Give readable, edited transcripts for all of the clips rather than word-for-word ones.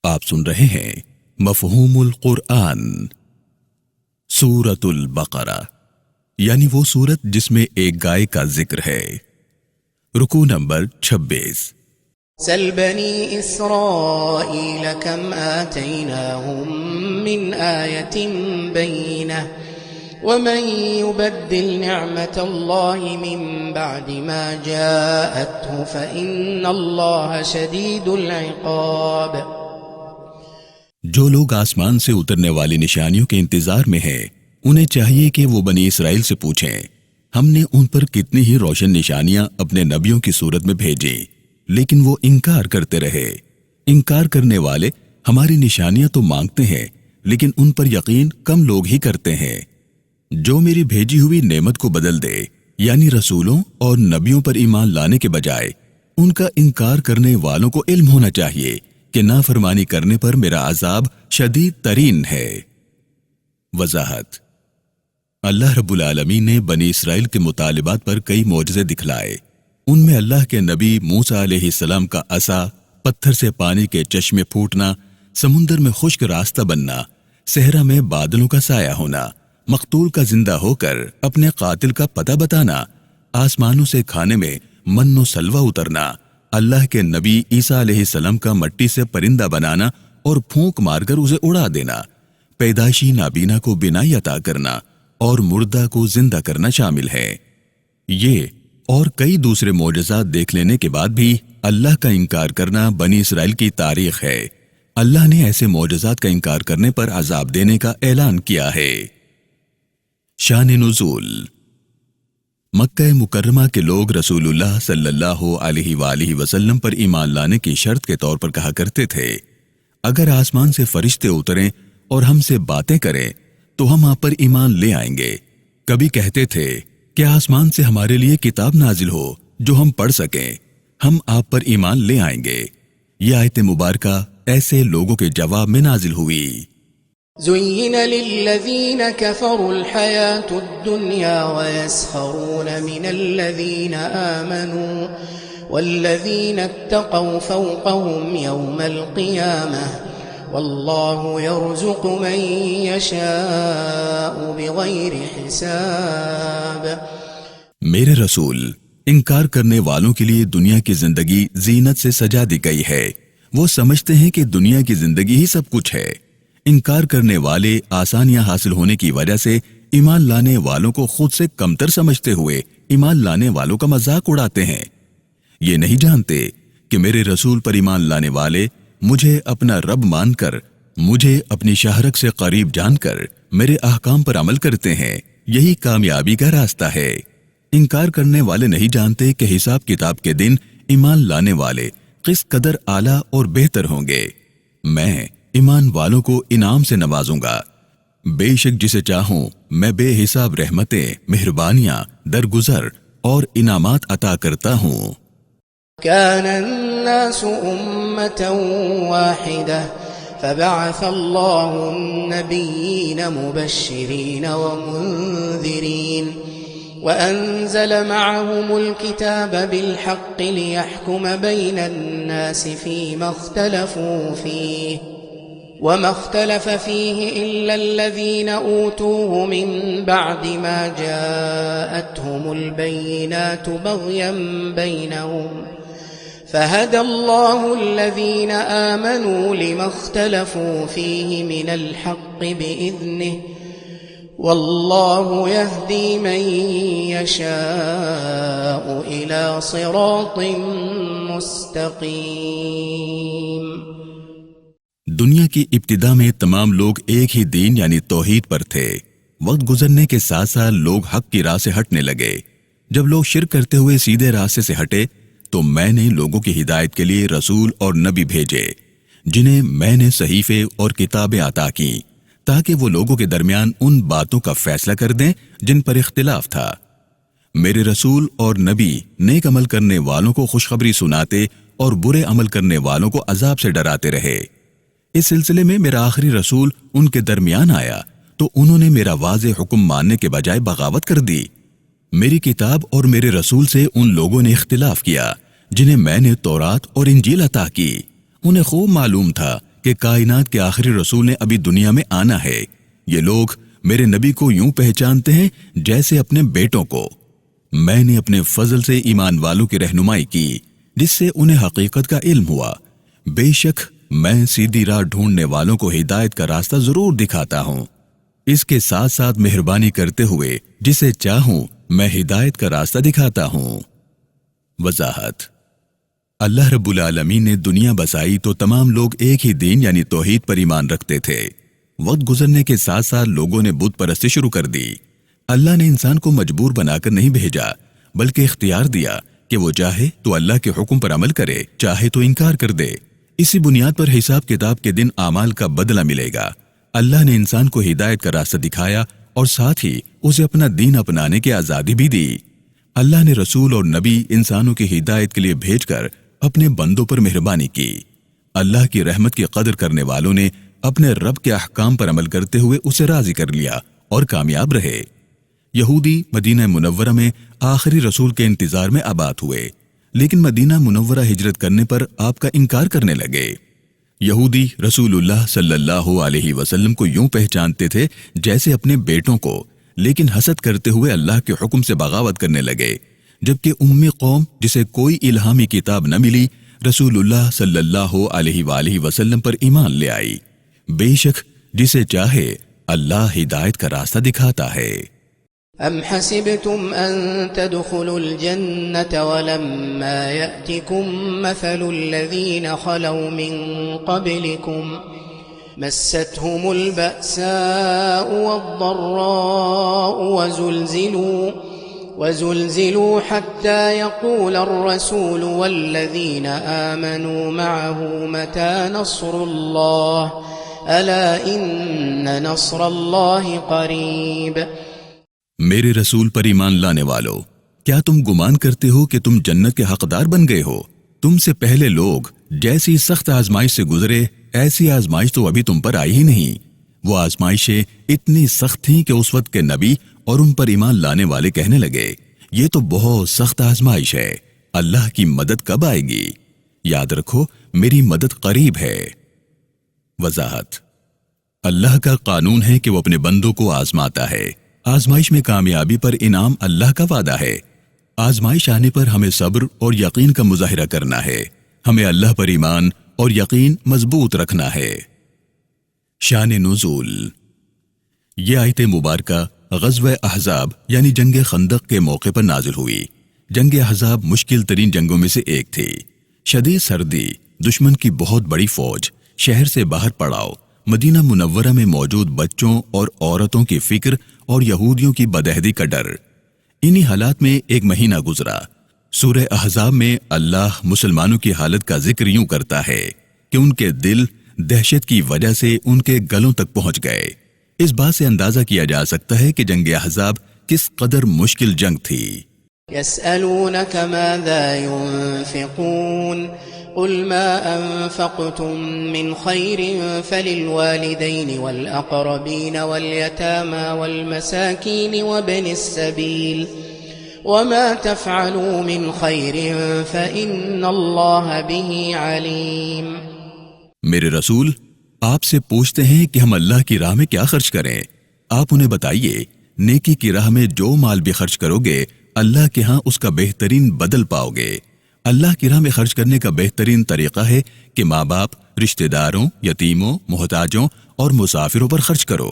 آپ سن رہے ہیں مفہوم القرآن، سورۃ البقرہ، یعنی وہ سورت جس میں ایک گائے کا ذکر ہے۔ رکوع نمبر 26۔ سل بنی اسرائیل کم آتیناہم من آیت بینہ ومن يبدل نعمت اللہ من بعد ما جاءته فإن اللہ شدید العقاب۔ جو لوگ آسمان سے اترنے والی نشانیوں کے انتظار میں ہیں، انہیں چاہیے کہ وہ بنی اسرائیل سے پوچھیں، ہم نے ان پر کتنی ہی روشن نشانیاں اپنے نبیوں کی صورت میں بھیجی، لیکن وہ انکار کرتے رہے۔ انکار کرنے والے ہماری نشانیاں تو مانگتے ہیں، لیکن ان پر یقین کم لوگ ہی کرتے ہیں۔ جو میری بھیجی ہوئی نعمت کو بدل دے، یعنی رسولوں اور نبیوں پر ایمان لانے کے بجائے ان کا انکار کرنے والوں کو علم ہونا چاہیے کہ نافرمانی کرنے پر میرا عذاب شدید ترین ہے۔ وضاحت: اللہ رب العالمین نے بنی اسرائیل کے مطالبات پر کئی معجزے دکھلائے۔ ان میں اللہ کے نبی موسیٰ علیہ السلام کا عصا، پتھر سے پانی کے چشمے پھوٹنا، سمندر میں خشک راستہ بننا، صحرا میں بادلوں کا سایہ ہونا، مقتول کا زندہ ہو کر اپنے قاتل کا پتہ بتانا، آسمانوں سے کھانے میں من و سلوہ اترنا، اللہ کے نبی عیسیٰ علیہ السلام کا مٹی سے پرندہ بنانا اور پھونک مار کر اسے اڑا دینا، پیدائشی نابینا کو بینائی عطا کرنا اور مردہ کو زندہ کرنا شامل ہے۔ یہ اور کئی دوسرے معجزات دیکھ لینے کے بعد بھی اللہ کا انکار کرنا بنی اسرائیل کی تاریخ ہے۔ اللہ نے ایسے معجزات کا انکار کرنے پر عذاب دینے کا اعلان کیا ہے۔ شان نزول: مکہ مکرمہ کے لوگ رسول اللہ صلی اللہ علیہ وآلہ وسلم پر ایمان لانے کی شرط کے طور پر کہا کرتے تھے، اگر آسمان سے فرشتے اتریں اور ہم سے باتیں کریں تو ہم آپ پر ایمان لے آئیں گے۔ کبھی کہتے تھے کہ آسمان سے ہمارے لیے کتاب نازل ہو جو ہم پڑھ سکیں، ہم آپ پر ایمان لے آئیں گے۔ یہ آیت مبارکہ ایسے لوگوں کے جواب میں نازل ہوئی۔ زين للذين كفروا الحياة الدنيا ويسخرون من الذين آمنوا والذين اتقوا فوقهم يوم القيامة والله يرزق من يشاء بغير حساب۔ میرے رسول، انکار کرنے والوں کے لیے دنیا کی زندگی زینت سے سجا دی گئی ہے۔ وہ سمجھتے ہیں کہ دنیا کی زندگی ہی سب کچھ ہے۔ انکار کرنے والے آسانیاں حاصل ہونے کی وجہ سے ایمان لانے والوں کو خود سے کمتر سمجھتے ہوئے ایمان لانے والوں کا مذاق اڑاتے ہیں۔ یہ نہیں جانتے کہ میرے رسول پر ایمان لانے والے مجھے اپنا رب مان کر، مجھے اپنی شہرت سے قریب جان کر میرے احکام پر عمل کرتے ہیں۔ یہی کامیابی کا راستہ ہے۔ انکار کرنے والے نہیں جانتے کہ حساب کتاب کے دن ایمان لانے والے کس قدر اعلیٰ اور بہتر ہوں گے۔ میں ایمان والوں کو انعام سے نوازوں گا۔ بے شک جسے چاہوں میں بے حساب رحمتیں، مہربانیاں، درگزر اور انعامات عطا کرتا ہوں۔ كان الناس أمة واحدة فبعث الله النبيين مبشرين ومنذرين وأنزل معهم الكتاب بالحق ليحكم بين الناس فيما اختلفوا فيه وما اختلف فيه إلا الذين أوتوه من بعد ما جاءتهم البينات بغيا بينهم فهدى الله الذين آمنوا لما اختلفوا فيه من الحق بإذنه والله يهدي من يشاء إلى صراط مستقيم۔ دنیا کی ابتدا میں تمام لوگ ایک ہی دین یعنی توحید پر تھے۔ وقت گزرنے کے ساتھ ساتھ لوگ حق کی راہ سے ہٹنے لگے۔ جب لوگ شرک کرتے ہوئے سیدھے راستے سے ہٹے تو میں نے لوگوں کی ہدایت کے لیے رسول اور نبی بھیجے، جنہیں میں نے صحیفے اور کتابیں عطا کی تاکہ وہ لوگوں کے درمیان ان باتوں کا فیصلہ کر دیں جن پر اختلاف تھا۔ میرے رسول اور نبی نیک عمل کرنے والوں کو خوشخبری سناتے اور برے عمل کرنے والوں کو عذاب سے ڈراتے رہے۔ اس سلسلے میں میرا آخری رسول ان کے درمیان آیا تو انہوں نے میرا واضح حکم ماننے کے بجائے بغاوت کر دی۔ میری کتاب اور میرے رسول سے ان لوگوں نے اختلاف کیا جنہیں میں نے تورات اور انجیل عطا کی۔ انہیں خوب معلوم تھا کہ کائنات کے آخری رسول نے ابھی دنیا میں آنا ہے۔ یہ لوگ میرے نبی کو یوں پہچانتے ہیں جیسے اپنے بیٹوں کو۔ میں نے اپنے فضل سے ایمان والوں کی رہنمائی کی جس سے انہیں حقیقت کا علم ہوا۔ بے شک میں سیدھی راہ ڈھونڈنے والوں کو ہدایت کا راستہ ضرور دکھاتا ہوں۔ اس کے ساتھ ساتھ مہربانی کرتے ہوئے جسے چاہوں میں ہدایت کا راستہ دکھاتا ہوں۔ وضاحت: اللہ رب العالمین نے دنیا بسائی تو تمام لوگ ایک ہی دین یعنی توحید پر ایمان رکھتے تھے۔ وقت گزرنے کے ساتھ ساتھ لوگوں نے بت پرستی شروع کر دی۔ اللہ نے انسان کو مجبور بنا کر نہیں بھیجا بلکہ اختیار دیا کہ وہ چاہے تو اللہ کے حکم پر عمل کرے، چاہے تو انکار کر دے۔ اسی بنیاد پر حساب کتاب کے دن اعمال کا بدلہ ملے گا۔ اللہ نے انسان کو ہدایت کا راستہ دکھایا اور ساتھ ہی اسے اپنا دین اپنانے کی آزادی بھی دی۔ اللہ نے رسول اور نبی انسانوں کی ہدایت کے لیے بھیج کر اپنے بندوں پر مہربانی کی۔ اللہ کی رحمت کی قدر کرنے والوں نے اپنے رب کے احکام پر عمل کرتے ہوئے اسے راضی کر لیا اور کامیاب رہے۔ یہودی مدینہ منورہ میں آخری رسول کے انتظار میں آباد ہوئے، لیکن مدینہ منورہ ہجرت کرنے پر آپ کا انکار کرنے لگے۔ یہودی رسول اللہ صلی اللہ علیہ وسلم کو یوں پہچانتے تھے جیسے اپنے بیٹوں کو، لیکن حسد کرتے ہوئے اللہ کے حکم سے بغاوت کرنے لگے، جبکہ امی قوم جسے کوئی الہامی کتاب نہ ملی رسول اللہ صلی اللہ علیہ وآلہ وسلم پر ایمان لے آئی۔ بے شک جسے چاہے اللہ ہدایت کا راستہ دکھاتا ہے۔ أم حسبتم أن تدخلوا الجنة ولما يأتكم مثل الذين خلوا من قبلكم مستهم البأساء والضراء وزلزلوا حتى يقول الرسول والذين آمنوا معه متى نصر الله ألا إن نصر الله قريب۔ میرے رسول پر ایمان لانے والو، کیا تم گمان کرتے ہو کہ تم جنت کے حقدار بن گئے ہو؟ تم سے پہلے لوگ جیسی سخت آزمائش سے گزرے ایسی آزمائش تو ابھی تم پر آئی ہی نہیں۔ وہ آزمائشیں اتنی سخت تھیں کہ اس وقت کے نبی اور ان پر ایمان لانے والے کہنے لگے، یہ تو بہت سخت آزمائش ہے، اللہ کی مدد کب آئے گی؟ یاد رکھو میری مدد قریب ہے۔ وضاحت: اللہ کا قانون ہے کہ وہ اپنے بندوں کو آزماتا ہے۔ آزمائش میں کامیابی پر انعام اللہ کا وعدہ ہے۔ آزمائش آنے پر ہمیں صبر اور یقین کا مظاہرہ کرنا ہے۔ ہمیں اللہ پر ایمان اور یقین مضبوط رکھنا ہے۔ شان نزول: یہ آیت مبارکہ غزوہ احزاب یعنی جنگ خندق کے موقع پر نازل ہوئی۔ جنگ احزاب مشکل ترین جنگوں میں سے ایک تھی۔ شدید سردی، دشمن کی بہت بڑی فوج، شہر سے باہر پڑاؤ، مدینہ منورہ میں موجود بچوں اور عورتوں کی فکر اور یہودیوں کی بدعہدی کا ڈر۔ انہی حالات میں ایک مہینہ گزرا۔ سورہ احزاب میں اللہ مسلمانوں کی حالت کا ذکر یوں کرتا ہے کہ ان کے دل دہشت کی وجہ سے ان کے گلوں تک پہنچ گئے۔ اس بات سے اندازہ کیا جا سکتا ہے کہ جنگ احزاب کس قدر مشکل جنگ تھی۔ يسألونك ماذا ينفقون قل ما أنفقتم من خير فللوالدين والأقربين واليتامى والمساكين وابن السبيل وما تفعلوا من خير فإن الله به عليم۔ میرے رسول آپ سے پوچھتے ہیں کہ ہم اللہ کی راہ میں کیا خرچ کریں۔ آپ انہیں بتائیے نیکی کی راہ میں جو مال بھی خرچ کرو گے اللہ کے ہاں اس کا بہترین بدل پاؤ گے۔ اللہ کی راہ میں خرچ کرنے کا بہترین طریقہ ہے کہ ماں باپ، رشتہ داروں، یتیموں، محتاجوں اور مسافروں پر خرچ کرو۔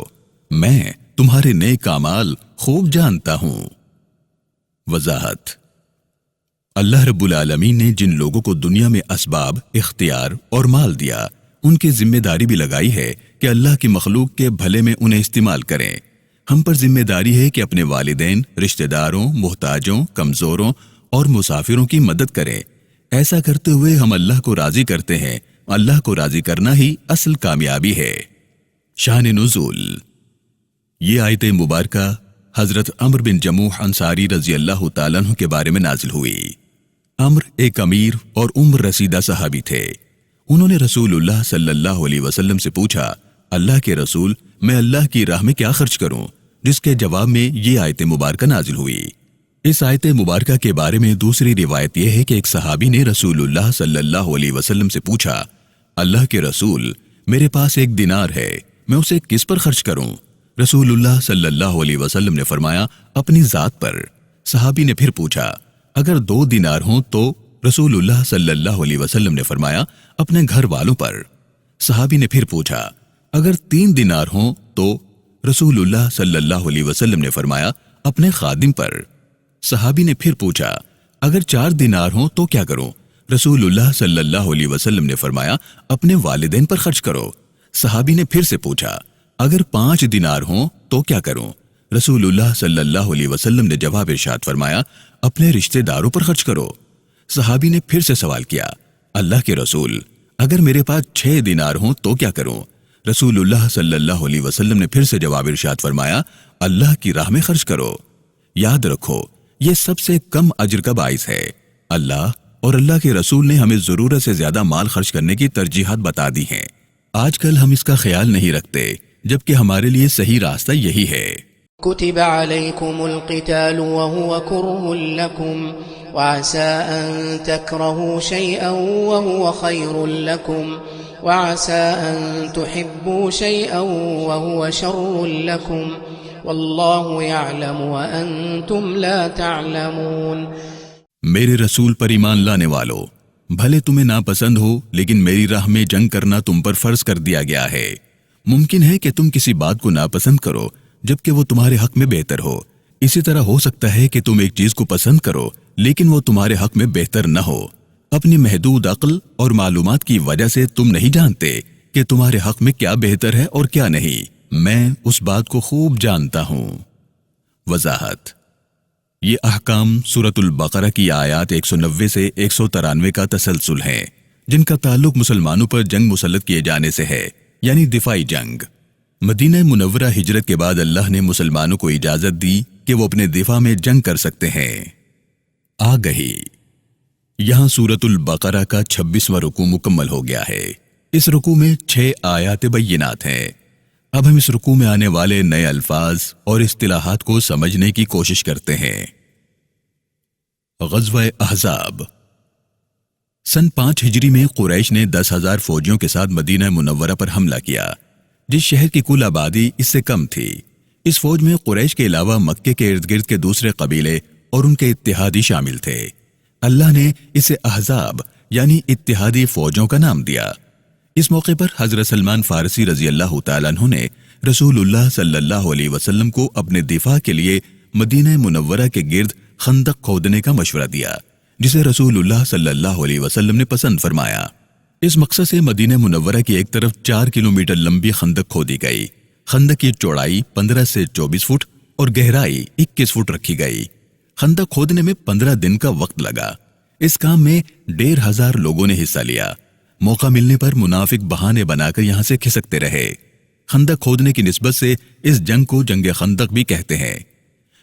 میں تمہارے نیک اعمال خوب جانتا ہوں۔ وضاحت: اللہ رب العالمین نے جن لوگوں کو دنیا میں اسباب، اختیار اور مال دیا ان کی ذمہ داری بھی لگائی ہے کہ اللہ کی مخلوق کے بھلے میں انہیں استعمال کریں۔ ہم پر ذمہ داری ہے کہ اپنے والدین، رشتہ داروں، محتاجوں، کمزوروں اور مسافروں کی مدد کریں۔ ایسا کرتے ہوئے ہم اللہ کو راضی کرتے ہیں۔ اللہ کو راضی کرنا ہی اصل کامیابی ہے۔ شان نزول: یہ آیت مبارکہ حضرت عمرو بن جموح انصاری رضی اللہ تعالیٰ عنہ کے بارے میں نازل ہوئی۔ عمرو ایک امیر اور عمر رسیدہ صحابی تھے۔ انہوں نے رسول اللہ صلی اللہ علیہ وسلم سے پوچھا، اللہ کے رسول، میں اللہ کی راہ میں کیا خرچ کروں؟ جس کے جواب میں یہ آیت مبارکہ نازل ہوئی۔ اس آیت مبارکہ کے بارے میں دوسری روایت یہ ہے کہ ایک صحابی نے رسول اللہ صلی اللہ علیہ وسلم سے پوچھا، اللہ کے رسول، میرے پاس 1 دینار ہے، میں اسے کس پر خرچ کروں؟ رسول اللہ صلی اللہ علیہ وسلم نے فرمایا اپنی ذات پر۔ صحابی نے پھر پوچھا اگر 2 دینار ہوں تو؟ رسول اللہ صلی اللہ علیہ وسلم نے فرمایا اپنے گھر والوں پر۔ صحابی نے پھر پوچھا اگر 3 دینار ہوں تو؟ رسول اللہ صلی اللہ علیہ وسلم نے فرمایا اپنے خادم پر۔ صحابی نے پھر پوچھا اگر 4 دینار ہوں تو کیا کروں؟ رسول اللہ صلی اللہ علیہ وسلم نے فرمایا اپنے والدین پر خرچ کرو۔ صحابی نے پھر سے پوچھا اگر 5 دینار ہوں تو کیا کروں؟ رسول اللہ صلی اللہ علیہ وسلم نے جواب ارشاد فرمایا اپنے رشتہ داروں پر خرچ کرو۔ صحابی نے پھر سے سوال کیا اللہ کے رسول اگر میرے پاس 6 دینار ہوں تو کیا کروں؟ رسول اللہ صلی اللہ علیہ وسلم نے پھر سے جواب ارشاد فرمایا اللہ کی راہ میں خرچ کرو۔ یاد رکھو یہ سب سے کم اجر کا باعث ہے۔ اللہ اور اللہ کے رسول نے ہمیں ضرورت سے زیادہ مال خرچ کرنے کی ترجیحات بتا دی ہیں۔ آج کل ہم اس کا خیال نہیں رکھتے جبکہ ہمارے لیے صحیح راستہ یہی ہے۔ كتب عليكم القتال وهو كره لكم وعسى أن تكرهوا شيئا وهو خير لكم وعسى أن تحبوا شيئا وهو شر لكم والله يعلم وأنتم لا تعلمون۔ میرے رسول پر ایمان لانے والو، بھلے تمہیں ناپسند ہو لیکن میری راہ میں جنگ کرنا تم پر فرض کر دیا گیا ہے۔ ممکن ہے کہ تم کسی بات کو ناپسند کرو جبکہ وہ تمہارے حق میں بہتر ہو۔ اسی طرح ہو سکتا ہے کہ تم ایک چیز کو پسند کرو لیکن وہ تمہارے حق میں بہتر نہ ہو۔ اپنی محدود عقل اور معلومات کی وجہ سے تم نہیں جانتے کہ تمہارے حق میں کیا بہتر ہے اور کیا نہیں۔ میں اس بات کو خوب جانتا ہوں۔ وضاحت: یہ احکام سورۃ البقرہ کی آیات 190 سے 193 کا تسلسل ہے جن کا تعلق مسلمانوں پر جنگ مسلط کیے جانے سے ہے، یعنی دفاعی جنگ۔ مدینہ منورہ ہجرت کے بعد اللہ نے مسلمانوں کو اجازت دی کہ وہ اپنے دفاع میں جنگ کر سکتے ہیں۔ آگہی: یہاں سورۃ البقرہ کا 26واں رکوع مکمل ہو گیا ہے۔ اس رکوع میں 6 آیات بینات ہیں۔ اب ہم اس رکوع میں آنے والے نئے الفاظ اور اصطلاحات کو سمجھنے کی کوشش کرتے ہیں۔ غزوہ احزاب۔ سن 5 ہجری میں قریش نے 10,000 فوجیوں کے ساتھ مدینہ منورہ پر حملہ کیا، جس شہر کی کل آبادی اس سے کم تھی۔ اس فوج میں قریش کے علاوہ مکے کے ارد گرد کے دوسرے قبیلے اور ان کے اتحادی شامل تھے۔ اللہ نے اسے احزاب یعنی اتحادی فوجوں کا نام دیا۔ اس موقع پر حضرت سلمان فارسی رضی اللہ تعالیٰ عنہ نے رسول اللہ صلی اللہ علیہ وسلم کو اپنے دفاع کے لیے مدینہ منورہ کے گرد خندق کھودنے کا مشورہ دیا، جسے رسول اللہ صلی اللہ علیہ وسلم نے پسند فرمایا۔ اس مقصد سے مدینہ منورہ کی ایک طرف 4 کلومیٹر لمبی خندق کھودی گئی۔ خندق کی چوڑائی 15 سے 24 فٹ اور گہرائی 21 فٹ رکھی گئی۔ خندق کھودنے میں 15 دن کا وقت لگا۔ اس کام میں 1,500 لوگوں نے حصہ لیا۔ موقع ملنے پر منافق بہانے بنا کر یہاں سے کھسکتے رہے۔ خندق کھودنے کی نسبت سے اس جنگ کو جنگ خندق بھی کہتے ہیں۔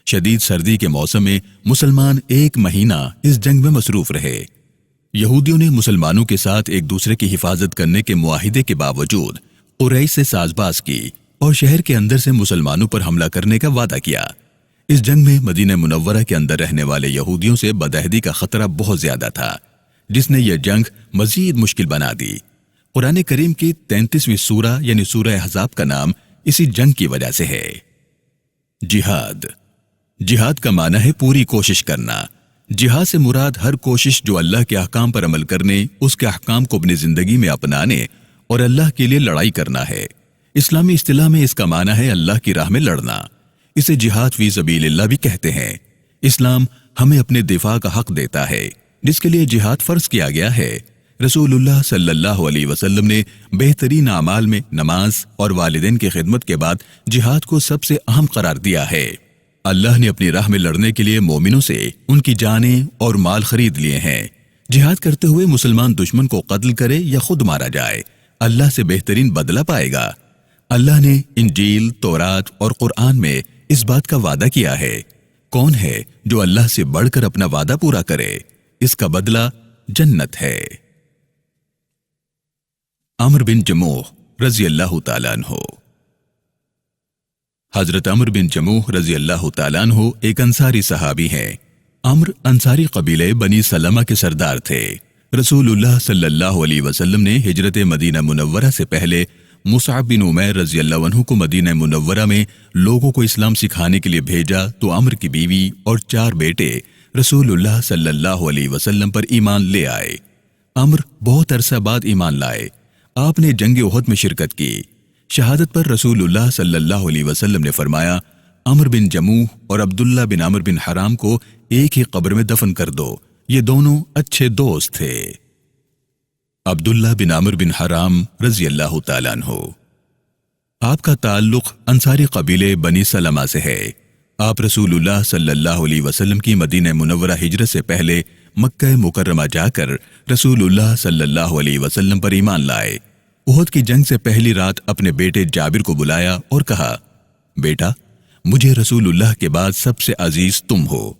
شدید سردی کے موسم میں مسلمان 1 مہینہ اس جنگ میں مصروف رہے۔ یہودیوں نے مسلمانوں کے ساتھ ایک دوسرے کی حفاظت کرنے کے معاہدے کے باوجود قریش سے ساز باز کی اور شہر کے اندر سے مسلمانوں پر حملہ کرنے کا وعدہ کیا۔ اس جنگ میں مدینہ منورہ کے اندر رہنے والے یہودیوں سے بدعہدی کا خطرہ بہت زیادہ تھا، جس نے یہ جنگ مزید مشکل بنا دی۔ قرآن کریم کی 33ویں سورہ یعنی سورہ احزاب کا نام اسی جنگ کی وجہ سے ہے۔ جہاد۔ جہاد کا معنی ہے پوری کوشش کرنا۔ جہاد سے مراد ہر کوشش جو اللہ کے احکام پر عمل کرنے، اس کے احکام کو اپنی زندگی میں اپنانے اور اللہ کے لیے لڑائی کرنا ہے۔ اسلامی اصطلاح میں اس کا معنی ہے اللہ کی راہ میں لڑنا۔ اسے جہاد فی سبیل اللہ بھی کہتے ہیں۔ اسلام ہمیں اپنے دفاع کا حق دیتا ہے، جس کے لیے جہاد فرض کیا گیا ہے۔ رسول اللہ صلی اللہ علیہ وسلم نے بہترین اعمال میں نماز اور والدین کی خدمت کے بعد جہاد کو سب سے اہم قرار دیا ہے۔ اللہ نے اپنی راہ میں لڑنے کے لیے مومنوں سے ان کی جانیں اور مال خرید لیے ہیں۔ جہاد کرتے ہوئے مسلمان دشمن کو قتل کرے یا خود مارا جائے، اللہ سے بہترین بدلہ پائے گا۔ اللہ نے انجیل، تورات اور قرآن میں اس بات کا وعدہ کیا ہے۔ کون ہے جو اللہ سے بڑھ کر اپنا وعدہ پورا کرے؟ اس کا بدلہ جنت ہے۔ عمر بن جموح رضی اللہ تعالیٰ عنہ۔ حضرت عمر بن جموح رضی اللہ تعالیٰ عنہ ایک انصاری صحابی ہیں۔ عمر انصاری قبیلے بنی سلمہ کے سردار تھے۔ رسول اللہ صلی اللہ علیہ وسلم نے ہجرت مدینہ منورہ سے پہلے مصعب بن عمیر رضی اللہ عنہ کو مدینہ منورہ میں لوگوں کو اسلام سکھانے کے لیے بھیجا تو عمر کی بیوی اور 4 بیٹے رسول اللہ صلی اللہ علیہ وسلم پر ایمان لے آئے۔ عمر بہت عرصہ بعد ایمان لائے۔ آپ نے جنگ احد میں شرکت کی۔ شہادت پر رسول اللہ صلی اللہ علیہ وسلم نے فرمایا، عمر بن جموح اور عبداللہ بن عمر بن حرام کو ایک ہی قبر میں دفن کر دو، یہ دونوں اچھے دوست تھے۔ عبداللہ بن عمر بن حرام رضی اللہ تعالیٰ عنہ، آپ کا تعلق انصاری قبیلے بنی سلمہ سے ہے۔ آپ رسول اللہ صلی اللہ علیہ وسلم کی مدینہ منورہ ہجرت سے پہلے مکہ مکرمہ جا کر رسول اللہ صلی اللہ علیہ وسلم پر ایمان لائے۔ احد کی جنگ سے پہلی رات اپنے بیٹے جابر کو بلایا اور کہا، بیٹا، مجھے رسول اللہ کے بعد سب سے عزیز تم ہو۔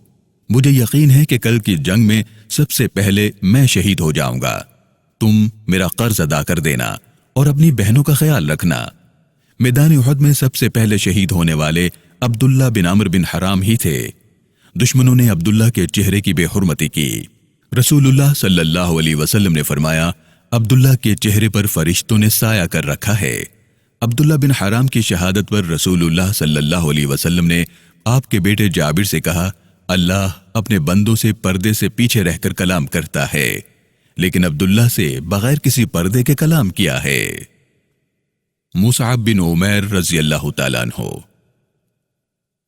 مجھے یقین ہے کہ کل کی جنگ میں سب سے پہلے میں شہید ہو جاؤں گا۔ تم میرا قرض ادا کر دینا اور اپنی بہنوں کا خیال رکھنا۔ میدان احد میں سب سے پہلے شہید ہونے والے عبداللہ بن عمر بن حرام ہی تھے۔ دشمنوں نے عبداللہ کے چہرے کی بے حرمتی کی۔ رسول اللہ صلی اللہ علیہ وسلم نے فرمایا، عبداللہ کے چہرے پر فرشتوں نے سایہ کر رکھا ہے۔ عبداللہ بن حرام کی شہادت پر رسول اللہ صلی اللہ علیہ وسلم نے آپ کے بیٹے جابر سے کہا، اللہ اپنے بندوں سے پردے سے پیچھے رہ کر کلام کرتا ہے، لیکن عبداللہ سے بغیر کسی پردے کے کلام کیا ہے۔ مصعب بن عمیر رضی اللہ تعالیٰ عنہ،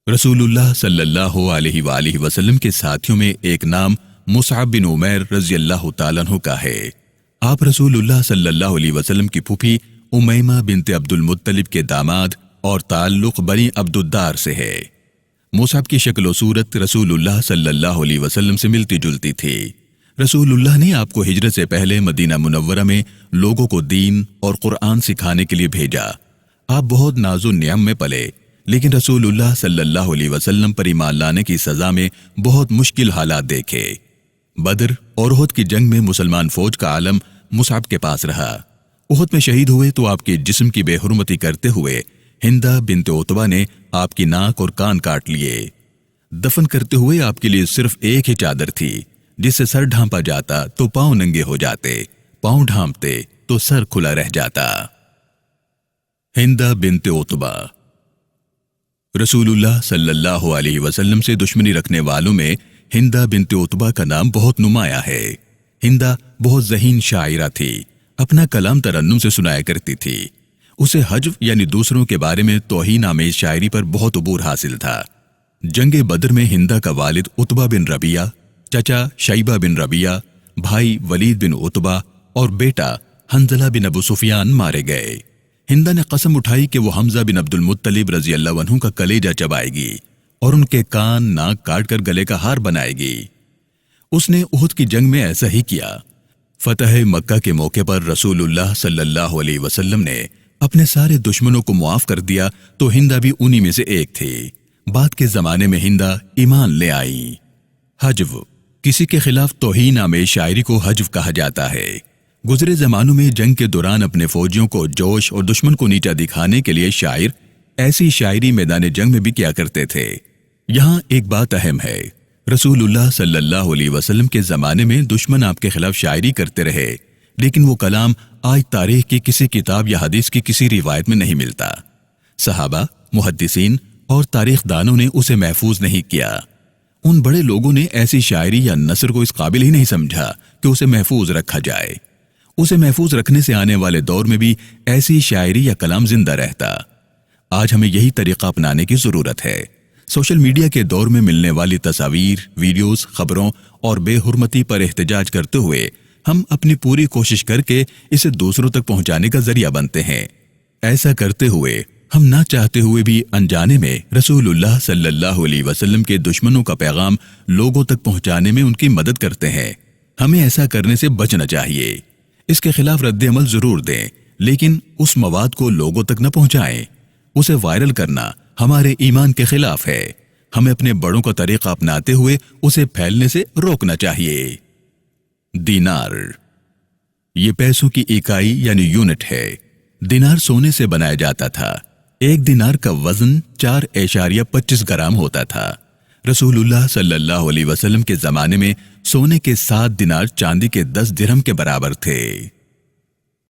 رسول اللہ صلی اللہ علیہ وآلہ وسلم کے ساتھیوں میں ایک نام مصعب بن عمیر رضی اللہ تعالیٰ عنہ کا ہے۔ آپ رسول اللہ صلی اللہ علیہ وسلم کی پھوپھی امیمہ بنت عبد المطلب کے داماد اور تعلق بنی عبد الدار سے ہے۔ مصعب کی شکل و صورت رسول اللہ صلی اللہ علیہ وسلم سے ملتی جلتی تھی۔ رسول اللہ نے آپ کو ہجرت سے پہلے مدینہ منورہ میں لوگوں کو دین اور قرآن سکھانے کے لیے بھیجا۔ آپ بہت ناز و نعم میں پلے، لیکن رسول اللہ صلی اللہ علیہ وسلم پر ایمان لانے کی سزا میں بہت مشکل حالات دیکھے۔ بدر اور احد کی جنگ میں مسلمان فوج کا عالم مصعب کے پاس رہا۔ احد میں شہید ہوئے تو آپ کے جسم کی بے حرمتی کرتے ہوئے ہندہ بنت عتبہ نے آپ کی ناک اور کان کاٹ لیے۔ دفن کرتے ہوئے آپ کے لیے صرف ایک ہی چادر تھی، جس سے سر ڈھانپا جاتا تو پاؤں ننگے ہو جاتے، پاؤں ڈھانپتے تو سر کھلا رہ جاتا۔ ہندہ بنت عتبہ، رسول اللہ صلی اللہ علیہ وسلم سے دشمنی رکھنے والوں میں ہندہ بنت عتبہ کا نام بہت نمایاں ہے۔ ہندہ بہت ذہین شاعرہ تھی، اپنا کلام ترنم سے سنایا کرتی تھی۔ اسے حجو یعنی دوسروں کے بارے میں توہین آمیز شاعری پر بہت عبور حاصل تھا۔ جنگ بدر میں ہندہ کا والد عتبہ بن ربیعہ، چچا شیبہ بن ربیعہ، بھائی ولید بن عتبہ اور بیٹا حنظلہ بن ابو سفیان مارے گئے۔ ہندہ نے قسم اٹھائی کہ وہ حمزہ بن عبد المطلب رضی اللہ عنہ کا کلیجہ چبائے گی اور ان کے کان ناک کاٹ کر گلے کا ہار بنائے گی۔ اس نے احد کی جنگ میں ایسا ہی کیا۔ فتح مکہ کے موقع پر رسول اللہ صلی اللہ علیہ وسلم نے اپنے سارے دشمنوں کو معاف کر دیا تو ہندہ بھی انہی میں سے ایک تھی۔ بعد کے زمانے میں ہندہ ایمان لے آئی۔ حجو، کسی کے خلاف توہین آمیز شاعری کو حجو کہا جاتا ہے۔ گزرے زمانوں میں جنگ کے دوران اپنے فوجیوں کو جوش اور دشمن کو نیچا دکھانے کے لیے شاعر ایسی شاعری میدان جنگ میں بھی کیا کرتے تھے۔ یہاں ایک بات اہم ہے، رسول اللہ صلی اللہ علیہ وسلم کے زمانے میں دشمن آپ کے خلاف شاعری کرتے رہے، لیکن وہ کلام آج تاریخ کی کسی کتاب یا حدیث کی کسی روایت میں نہیں ملتا۔ صحابہ، محدثین اور تاریخ دانوں نے اسے محفوظ نہیں کیا۔ ان بڑے لوگوں نے ایسی شاعری یا نثر کو اس قابل ہی نہیں سمجھا کہ اسے محفوظ رکھا جائے۔ اسے محفوظ رکھنے سے آنے والے دور میں بھی ایسی شاعری یا کلام زندہ رہتا۔ آج ہمیں یہی طریقہ اپنانے کی ضرورت ہے۔ سوشل میڈیا کے دور میں ملنے والی تصاویر، ویڈیوز، خبروں اور بے حرمتی پر احتجاج کرتے ہوئے ہم اپنی پوری کوشش کر کے اسے دوسروں تک پہنچانے کا ذریعہ بنتے ہیں۔ ایسا کرتے ہوئے ہم نہ چاہتے ہوئے بھی انجانے میں رسول اللہ صلی اللہ علیہ وسلم کے دشمنوں کا پیغام لوگوں تک پہنچانے میں ان کی مدد کرتے ہیں۔ ہمیں ایسا کرنے سے بچنا چاہیے۔ اس کے خلاف رد عمل ضرور دیں، لیکن اس مواد کو لوگوں تک نہ پہنچائیں۔ اسے وائرل کرنا ہمارے ایمان کے خلاف ہے۔ ہمیں اپنے بڑوں کا طریقہ اپناتے ہوئے اسے پھیلنے سے روکنا چاہیے۔ دینار، یہ پیسوں کی اکائی یعنی یونٹ ہے۔ دینار سونے سے بنایا جاتا تھا۔ ایک دینار کا وزن 4.25 گرام ہوتا تھا۔ رسول اللہ صلی اللہ علیہ وسلم کے زمانے میں سونے کے 7 دینار چاندی کے 10 درہم کے برابر تھے۔